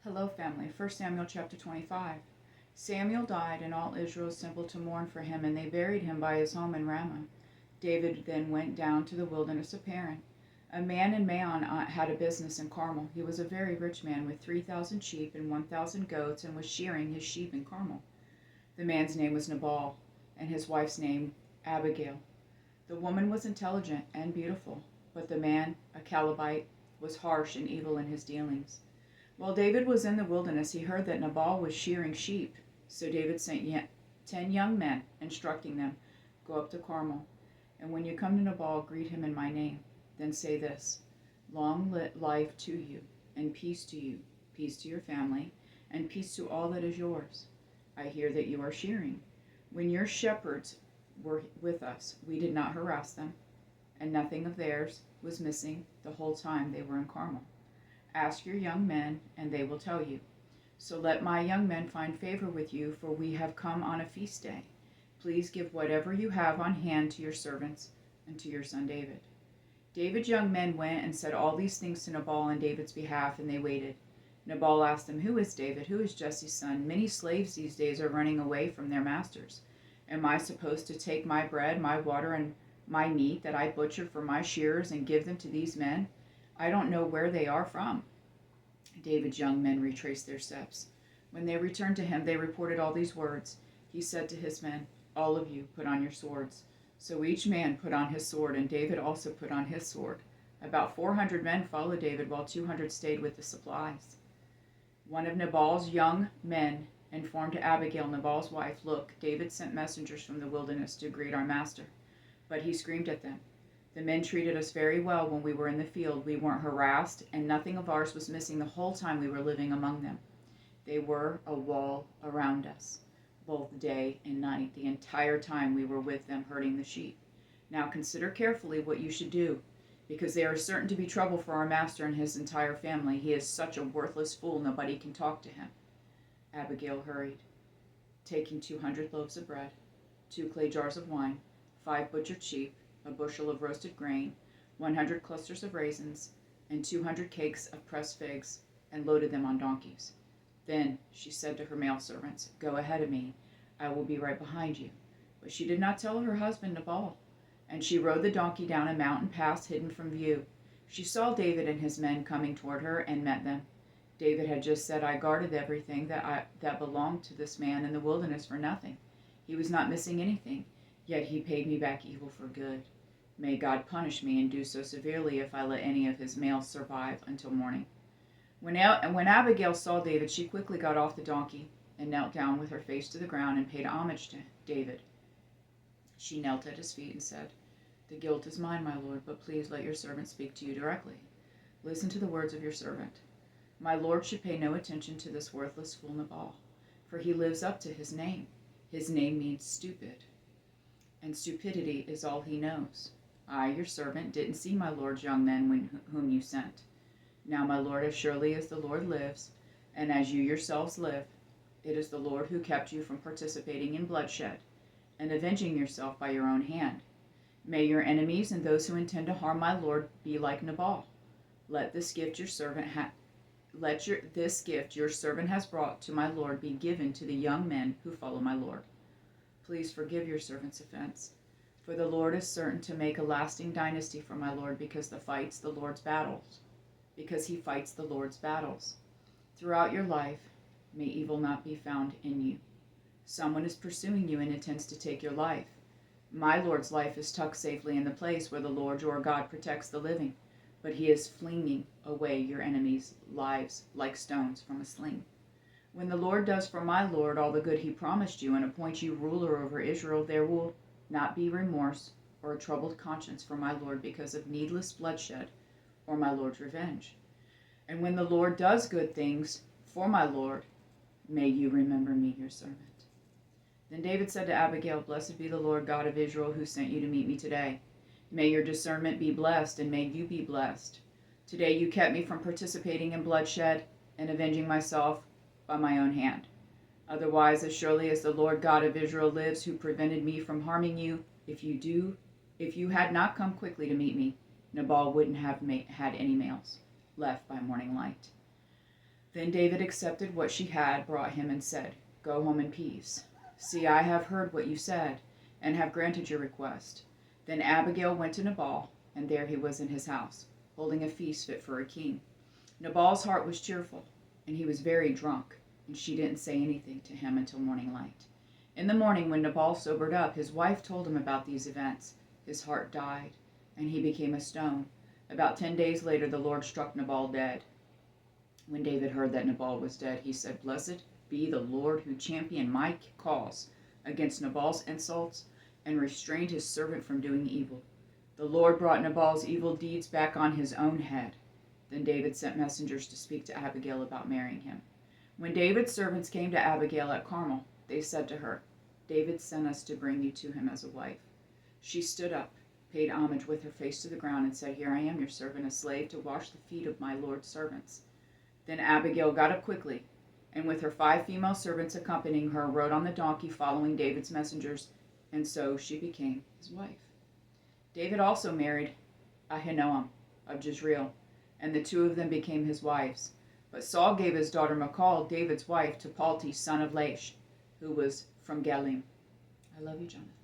Hello, family. 1 Samuel chapter 25. Samuel died, and all Israel assembled to mourn for him, and they buried him by his home in Ramah. David then went down to the wilderness of Paran. A man in Maon had a business in Carmel. He was a very rich man with 3,000 sheep and 1,000 goats, and was shearing his sheep in Carmel. The man's name was Nabal, and his wife's name Abigail. The woman was intelligent and beautiful, but the man, a Calebite, was harsh and evil in his dealings. While David was in the wilderness, he heard that Nabal was shearing sheep. So David sent 10 young men, instructing them, "Go up to Carmel, and when you come to Nabal, greet him in my name. Then say this: Long life to you, and peace to you, peace to your family, and peace to all that is yours. I hear that you are shearing. When your shepherds were with us, we did not harass them, and nothing of theirs was missing the whole time they were in Carmel. Ask your young men, and they will tell you. So let my young men find favor with you, for we have come on a feast day. Please give whatever you have on hand to your servants and to your son David." David's young men went and said all these things to Nabal on David's behalf, and they waited. Nabal asked them, "Who is David? Who is Jesse's son? Many slaves these days are running away from their masters. Am I supposed to take my bread, my water, and my meat that I butcher for my shearers and give them to these men? I don't know where they are from." David's young men retraced their steps. When they returned to him, they reported all these words. He said to his men, "All of you, put on your swords." So each man put on his sword, and David also put on his sword. About 400 men followed David, while 200 stayed with the supplies. One of Nabal's young men informed Abigail, Nabal's wife, "Look, David sent messengers from the wilderness to greet our master." But he screamed at them, "The men treated us very well when we were in the field. We weren't harassed, and nothing of ours was missing the whole time we were living among them. They were a wall around us, both day and night, the entire time we were with them herding the sheep. Now consider carefully what you should do, because they are certain to be trouble for our master and his entire family. He is such a worthless fool, nobody can talk to him." Abigail hurried, taking 200 loaves of bread, 2 clay jars of wine, 5 butchered sheep, a bushel of roasted grain, 100 clusters of raisins, and 200 cakes of pressed figs, and loaded them on donkeys. Then she said to her male servants, "Go ahead of me. I will be right behind you." But she did not tell her husband Nabal. And she rode the donkey down a mountain pass hidden from view. She saw David and his men coming toward her and met them. David had just said, "I guarded everything that belonged to this man in the wilderness for nothing. He was not missing anything, yet he paid me back evil for good. May God punish me and do so severely if I let any of his males survive until morning." When Abigail saw David, she quickly got off the donkey and knelt down with her face to the ground and paid homage to David. She knelt at his feet and said, "The guilt is mine, my lord, but please let your servant speak to you directly. Listen to the words of your servant. My lord should pay no attention to this worthless fool Nabal, for he lives up to his name. His name means stupid, and stupidity is all he knows. I, your servant, didn't see my lord's young men whom you sent. Now, my lord, as surely as the Lord lives, and as you yourselves live, it is the Lord who kept you from participating in bloodshed and avenging yourself by your own hand. May your enemies and those who intend to harm my lord be like Nabal. Let this gift your servant has brought to my lord be given to the young men who follow my lord. Please forgive your servant's offense, for the Lord is certain to make a lasting dynasty for my lord because he fights the Lord's battles. Throughout your life, may evil not be found in you. Someone is pursuing you and intends to take your life. My lord's life is tucked safely in the place where the Lord your God protects the living, but he is flinging away your enemies' lives like stones from a sling. When the Lord does for my lord all the good he promised you and appoints you ruler over Israel, there will not be remorse or a troubled conscience for my lord because of needless bloodshed or my lord's revenge. And when the Lord does good things for my lord, may you remember me, your servant." Then David said to Abigail, "Blessed be the Lord God of Israel who sent you to meet me today. May your discernment be blessed, and may you be blessed. Today you kept me from participating in bloodshed and avenging myself by my own hand. Otherwise, as surely as the Lord God of Israel lives, who prevented me from harming you, if you had not come quickly to meet me, Nabal wouldn't have had any males left by morning light." Then David accepted what she had brought him and said, "Go home in peace. See, I have heard what you said, and have granted your request." Then Abigail went to Nabal, and there he was in his house, holding a feast fit for a king. Nabal's heart was cheerful, and he was very drunk, and she didn't say anything to him until morning light. In the morning, when Nabal sobered up, his wife told him about these events. His heart died, and he became a stone. About 10 days later, the Lord struck Nabal dead. When David heard that Nabal was dead, he said, "Blessed be the Lord who championed my cause against Nabal's insults and restrained his servant from doing evil. The Lord brought Nabal's evil deeds back on his own head." Then David sent messengers to speak to Abigail about marrying him. When David's servants came to Abigail at Carmel, they said to her, "David sent us to bring you to him as a wife." She stood up, paid homage with her face to the ground, and said, "Here I am, your servant, a slave to wash the feet of my Lord's servants." Then Abigail got up quickly, and with her 5 female servants accompanying her, rode on the donkey following David's messengers, and so she became his wife. David also married Ahinoam of Jezreel, and the 2 of them became his wives. But Saul gave his daughter Michal, David's wife, to Palti, son of Laish, who was from Galim. I love you, Jonathan.